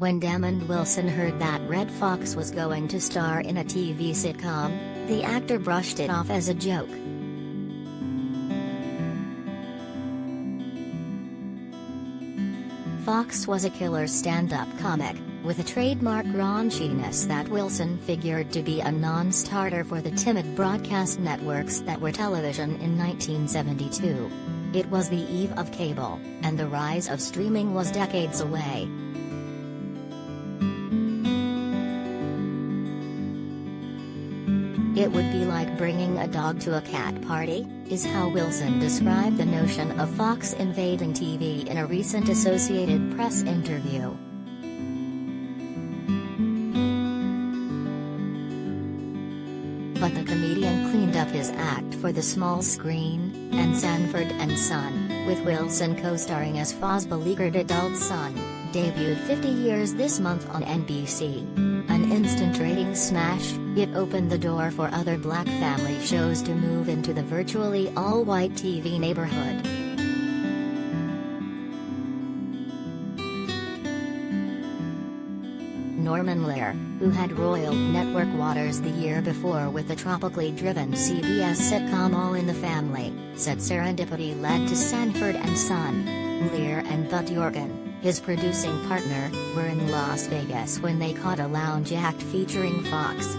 When Demond Wilson heard that Redd Foxx was going to star in a TV sitcom, the actor brushed it off as a joke. Foxx was a killer stand-up comic, with a trademark raunchiness that Wilson figured to be a non-starter for the timid broadcast networks that were television in 1972. It was the eve of cable, and the rise of streaming was decades away. It would be like bringing a dog to a cat party, is how Wilson described the notion of Fox invading TV in a recent Associated Press interview. But the comedian cleaned up his act for the small screen, and Sanford and Son, with Wilson co-starring as Foz's beleaguered adult son, debuted 50 years this month on NBC. An instant ratings smash, it opened the door for other black family shows to move into the virtually all-white TV neighborhood. Norman Lear, who had roiled network waters the year before with the tropically driven CBS sitcom All in the Family, said serendipity led to Sanford and Son. Lear and Bud Yorkin, his producing partner, were in Las Vegas when they caught a lounge act featuring Fox.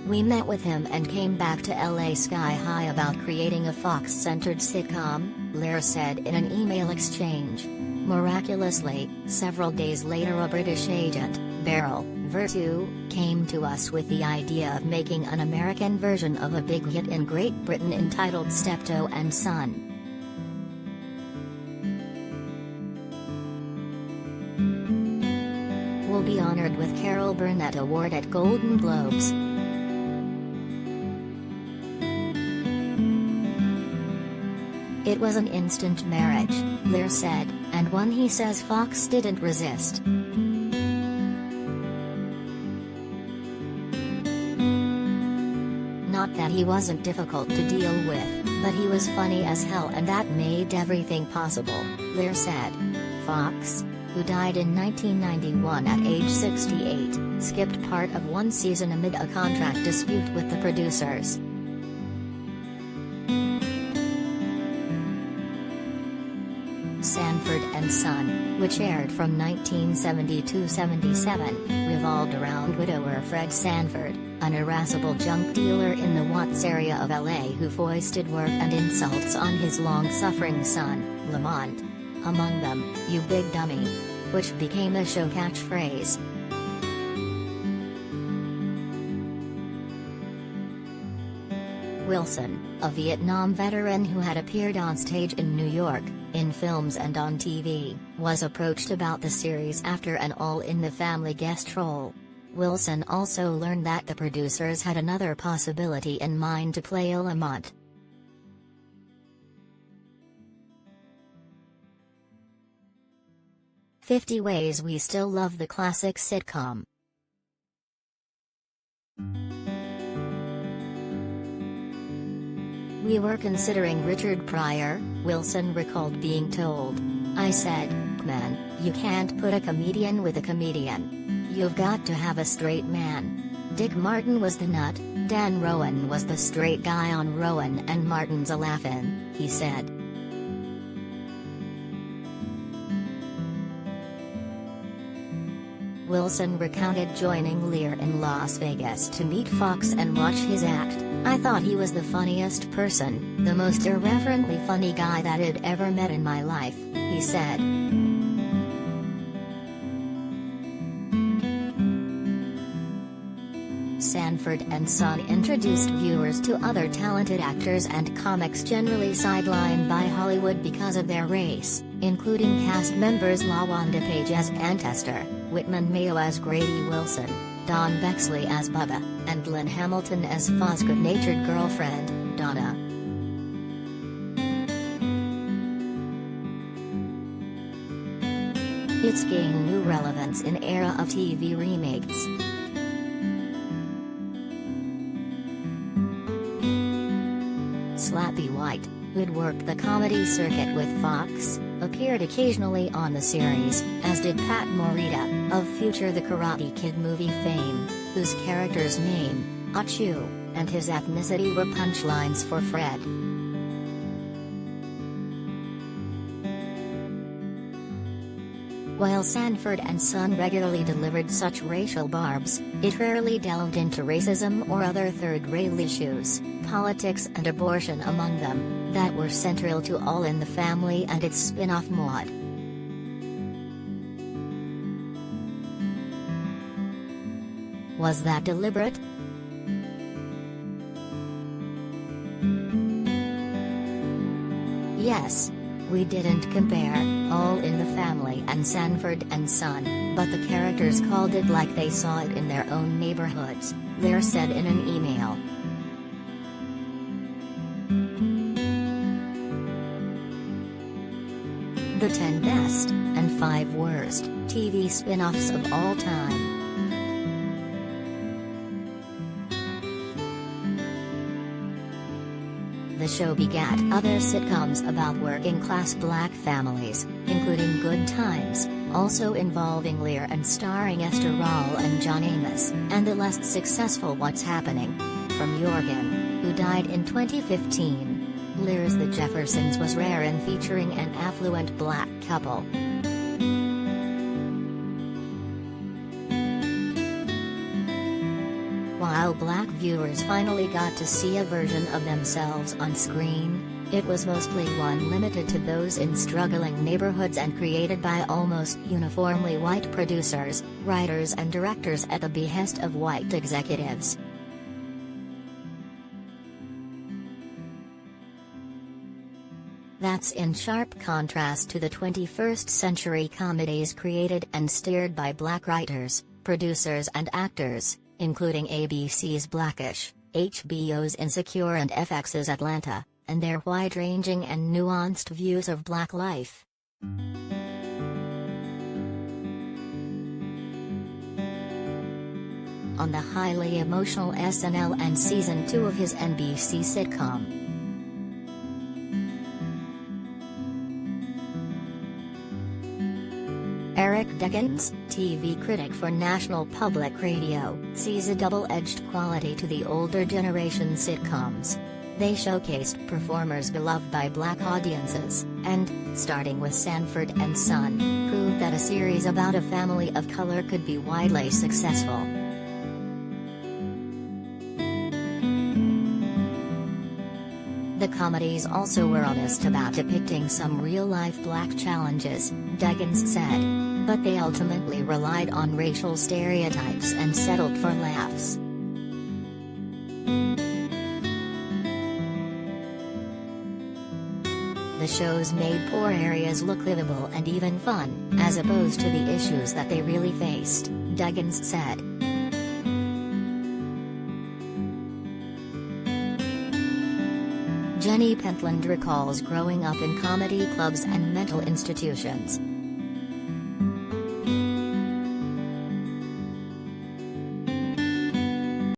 We met with him and came back to LA sky high about creating a Fox-centered sitcom, Lear said in an email exchange. Miraculously, several days later a British agent, Beryl Vertue, came to us with the idea of making an American version of a big hit in Great Britain entitled Steptoe and Son. We'll be honored with Carol Burnett Award at Golden Globes. It was an instant marriage, Lear said, and one he says Fox didn't resist. Not that he wasn't difficult to deal with, but he was funny as hell and that made everything possible, Lear said. Fox, who died in 1991 at age 68, skipped part of one season amid a contract dispute with the producers. Sanford and Son, which aired from 1970–77, revolved around widower Fred Sanford, an irascible junk dealer in the Watts area of LA who foisted work and insults on his long-suffering son, Lamont. Among them, "You big dummy," which became a show catchphrase. Wilson, a Vietnam veteran who had appeared on stage in New York, in films and on TV, was approached about the series after an All in the Family guest role. Wilson also learned that the producers had another possibility in mind to play Lamont. "50 Ways We Still Love the Classic Sitcom." "We were considering Richard Pryor," Wilson recalled being told. "I said, man, you can't put a comedian with a comedian. You've got to have a straight man. Dick Martin was the nut, Dan Rowan was the straight guy on Rowan and Martin's a laugh-in," he said. Wilson recounted joining Lear in Las Vegas to meet Fox and watch his act. "I thought he was the funniest person, the most irreverently funny guy that I'd ever met in my life," he said. Sanford and Son introduced viewers to other talented actors and comics generally sidelined by Hollywood because of their race, including cast members LaWanda Page as Aunt Esther, Whitman Mayo as Grady Wilson, Don Bexley as Bubba, and Lynn Hamilton as Foz's good-natured girlfriend, Donna. It's gained new relevance in era of TV remakes. Slappy White, who'd worked the comedy circuit with Fox, appeared occasionally on the series, as did Pat Morita, of future The Karate Kid movie fame, whose character's name, Achu, and his ethnicity were punchlines for Fred. While Sanford and Son regularly delivered such racial barbs, it rarely delved into racism or other third-rate issues, politics and abortion among them, that were central to All in the Family and its spin-off Maude. Was that deliberate? Yes. We didn't compare All in the Family and Sanford and Son, but the characters called it like they saw it in their own neighborhoods, Lear said in an email. The 10 best, and 5 worst, TV spin-offs of all time. The show begat other sitcoms about working-class black families, including Good Times, also involving Lear and starring Esther Rall and John Amos, and the less successful What's Happening? From Jorgen, who died in 2015. Lear's The Jeffersons was rare and featuring an affluent black couple. While black viewers finally got to see a version of themselves on screen, it was mostly one limited to those in struggling neighborhoods and created by almost uniformly white producers, writers and directors at the behest of white executives. That's in sharp contrast to the 21st century comedies created and steered by black writers, producers and actors, including ABC's Blackish, HBO's Insecure and FX's Atlanta, and their wide-ranging and nuanced views of black life. On the highly emotional SNL and Season 2 of his NBC sitcom, Eric Deggans, TV critic for National Public Radio, sees a double-edged quality to the older generation sitcoms. They showcased performers beloved by black audiences, and, starting with Sanford and Son, proved that a series about a family of color could be widely successful. The comedies also were honest about depicting some real-life black challenges, Deggans said. But they ultimately relied on racial stereotypes and settled for laughs. The shows made poor areas look livable and even fun, as opposed to the issues that they really faced, Deggans said. Jenny Pentland recalls growing up in comedy clubs and mental institutions.